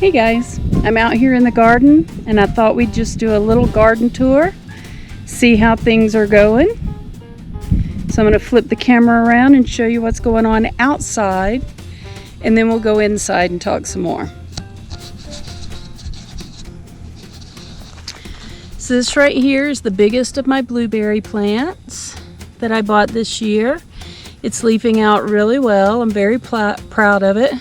Hey guys, I'm out here in the garden and I thought we'd just do a little garden tour, see how things are going. So I'm going to flip the camera around and show you what's going on outside, and then we'll go inside and talk some more. So this right here is the biggest of my blueberry plants that I bought this year. It's leafing out really well. I'm very proud of it.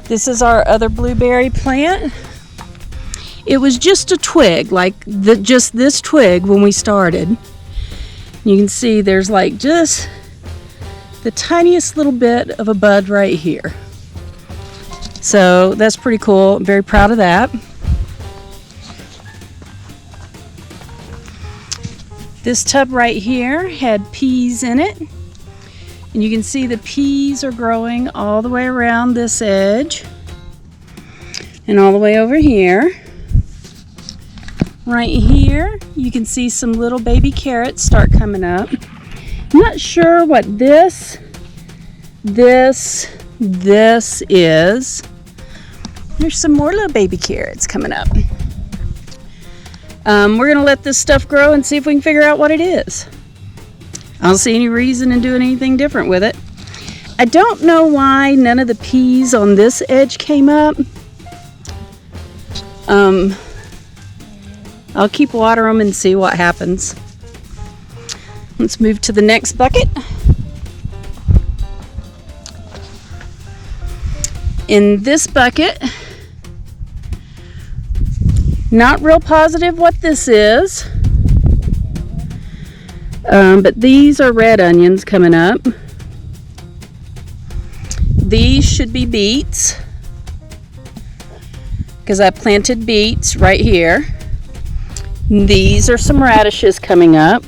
This is our other blueberry plant. It was just a twig, like just this twig when we started. You can see there's like just the tiniest little bit of a bud right here. So that's pretty cool. I'm very proud of that. This tub right here had peas in it. And you can see the peas are growing all the way around this edge and all the way over here. Right here, you can see some little baby carrots start coming up. I'm not sure what this is. There's some more little baby carrots coming up. We're gonna let this stuff grow and see if we can figure out what it is. I don't see any reason in doing anything different with it. I don't know why none of the peas on this edge came up. I'll keep watering them and see what happens. Let's move to the next bucket. In this bucket, not real positive what this is. But these are red onions coming up. These should be beets, because I planted beets right here. These are some radishes coming up.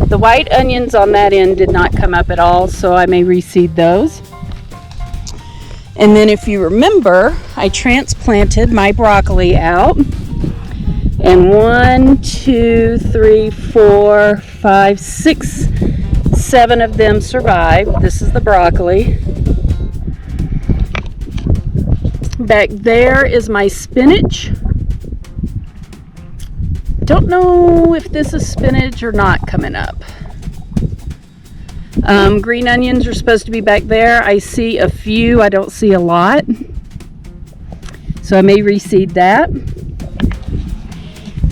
The white onions on that end did not come up at all, so I may reseed those. And then if you remember, I transplanted my broccoli out. And 1, 2, 3, 4, 5, 6, 7 of them survived. This is the broccoli. Back there is my spinach. Don't know if this is spinach or not coming up. Green onions are supposed to be back there. I see a few. I don't see a lot. So I may reseed that.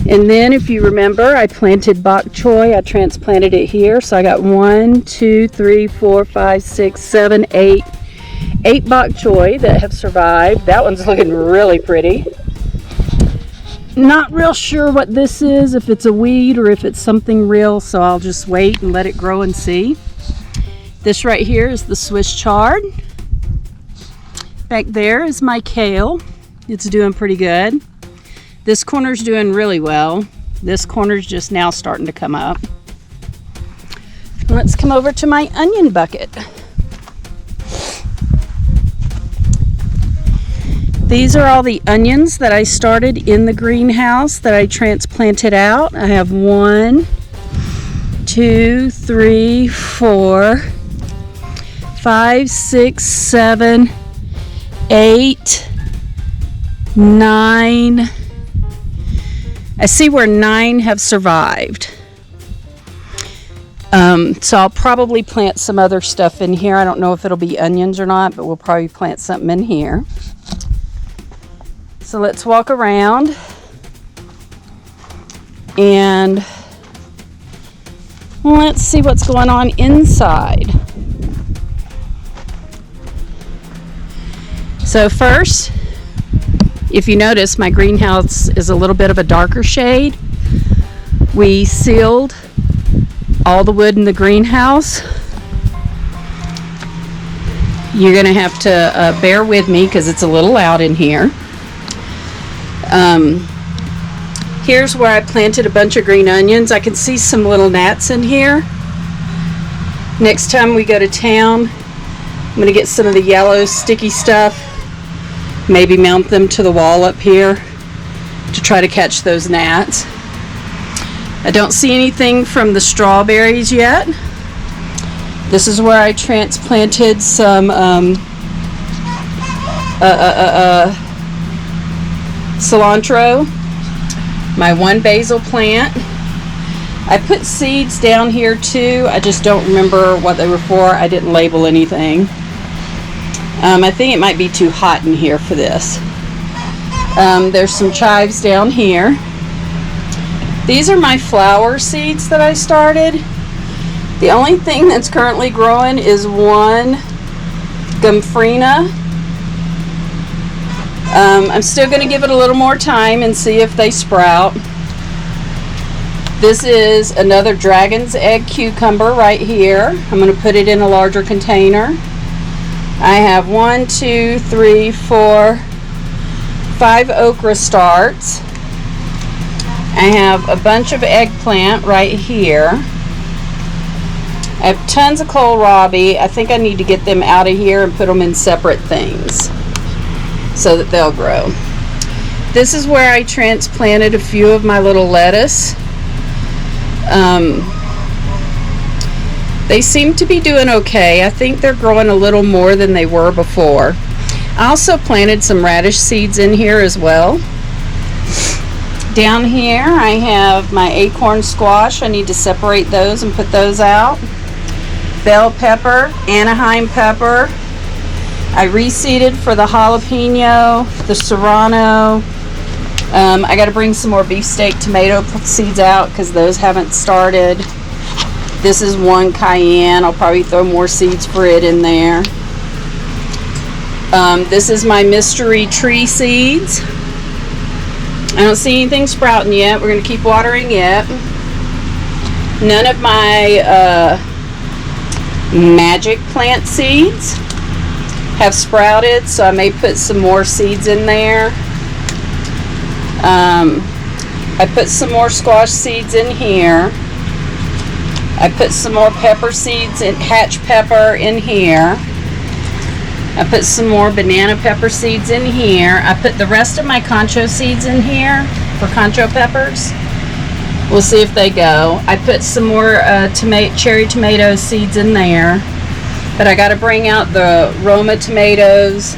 And then if you remember, I planted bok choy. I transplanted it here. So I got 1, 2, 3, 4, 5, 6, 7, 8. 8 bok choy that have survived. That one's looking really pretty. Not real sure what this is, if it's a weed or if it's something real. So I'll just wait and let it grow and see. This right here is the Swiss chard. Back there is my kale. It's doing pretty good. This corner's doing really well. This corner's just now starting to come up. Let's come over to my onion bucket. These are all the onions that I started in the greenhouse that I transplanted out. I have 1, 2, 3, 4, 5, 6, 7, 8, 9. I see where 9 have survived. So I'll probably plant some other stuff in here. I don't know if it'll be onions or not, but we'll probably plant something in here. So let's walk around and let's see what's going on inside. So first, if you notice, my greenhouse is a little bit of a darker shade. We sealed all the wood in the greenhouse. You're going to have to bear with me because it's a little loud in here. Here's where I planted a bunch of green onions. I can see some little gnats in here. Next time we go to town, I'm going to get some of the yellow sticky stuff. Maybe mount them to the wall up here to try to catch those gnats. I don't see anything from the strawberries yet. This is where I transplanted some cilantro, my one basil plant. I put seeds down here too. I just don't remember what they were for. I didn't label anything. I think it might be too hot in here for this. There's some chives down here. These are my flower seeds that I started. The only thing that's currently growing is one Gomphrena. I'm still going to give it a little more time and see if they sprout. This is another dragon's egg cucumber right here. I'm going to put it in a larger container. I have 1, 2, 3, 4, 5 okra starts. I have a bunch of eggplant right here. I have tons of kohlrabi. I think I need to get them out of here and put them in separate things so that they'll grow. This is where I transplanted a few of my little lettuce. They seem to be doing okay. I think they're growing a little more than they were before. I also planted some radish seeds in here as well. Down here I have my acorn squash. I need to separate those and put those out. Bell pepper, Anaheim pepper. I reseeded for the jalapeno, the serrano. I got to bring some more beefsteak tomato seeds out because those haven't started. This is one cayenne. I'll probably throw more seeds for it in there. This is my mystery tree seeds. I don't see anything sprouting yet. We're going to keep watering it. None of my magic plant seeds have sprouted, so I may put some more seeds in there. I put some more squash seeds in here. I put some more pepper seeds and hatch pepper in here. I put some more banana pepper seeds in here. I put the rest of my concho seeds in here for concho peppers. We'll see if they go. I put some more cherry tomato seeds in there. But I got to bring out the Roma tomatoes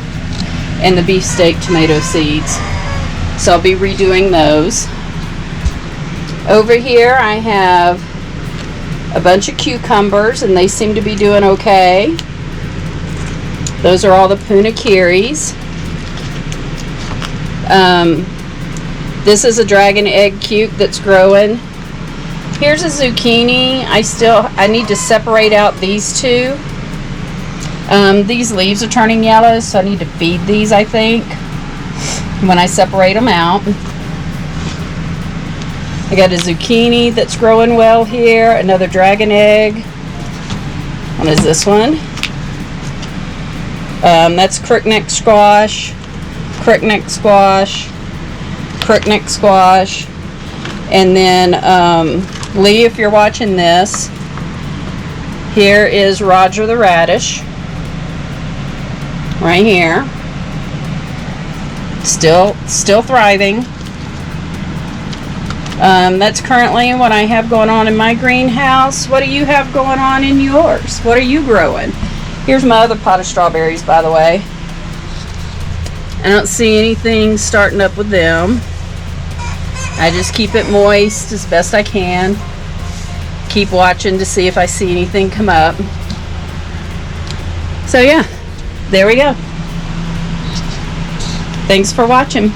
and the beefsteak tomato seeds. So I'll be redoing those. Over here I have a bunch of cucumbers and they seem to be doing okay. Those are all the punakiris. This is a dragon egg cuke that's growing. Here's a zucchini. I need to separate out these two. These leaves are turning yellow, so I need to feed these, I think, when I separate them out. I got a zucchini that's growing well here. Another dragon egg. What is this one? That's crookneck squash, crookneck squash, crookneck squash. And then, Lee, if you're watching this, here is Roger the radish. Right here. Still thriving. That's currently what I have going on in my greenhouse. What do you have going on in yours? What are you growing? Here's my other pot of strawberries, by the way. I don't see anything starting up with them. I just keep it moist as best I can. Keep watching to see if I see anything come up. So yeah, there we go. Thanks for watching.